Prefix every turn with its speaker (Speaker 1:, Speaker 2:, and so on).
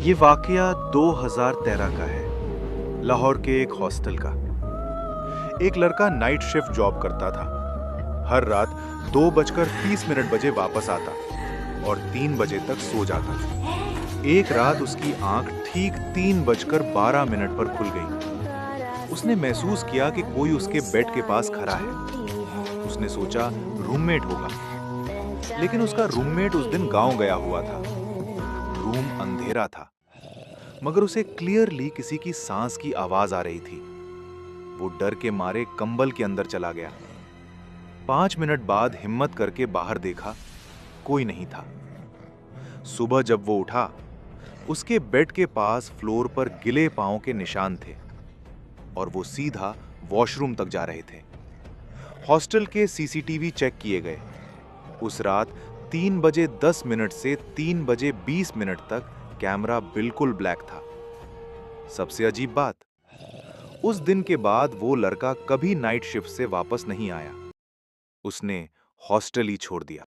Speaker 1: ये वाकया 2013 का है, लाहौर के एक हॉस्टल का। एक लड़का नाइट शिफ्ट जॉब करता था। हर रात 2:30 बजे वापस आता और 3 बजे तक सो जाता। एक रात उसकी आंख ठीक 3:12 पर खुल गई। उसने महसूस किया कि कोई उसके बेड के पास खड़ा है। उसने सोचा रूममेट होगा, लेकिन उसका रूममेट उस दिन गांव गया हुआ था। रूम अंधेरा था, मगर उसे क्लियरली किसी की सांस की आवाज आ रही थी। वो डर के मारे कंबल के अंदर चला गया। 5 मिनट बाद हिम्मत करके बाहर देखा, कोई नहीं था। सुबह जब वो उठा, उसके बेड के पास फ्लोर पर गिले पांव के निशान थे और वो सीधा वॉशरूम तक जा रहे थे। हॉस्टल के सीसीटीवी चेक किए गए। उस रात 3:10 से 3:20 तक कैमरा बिल्कुल ब्लैक था। सबसे अजीब बात, उस दिन के बाद वो लड़का कभी नाइट शिफ्ट से वापस नहीं आया। उसने हॉस्टल ही छोड़ दिया।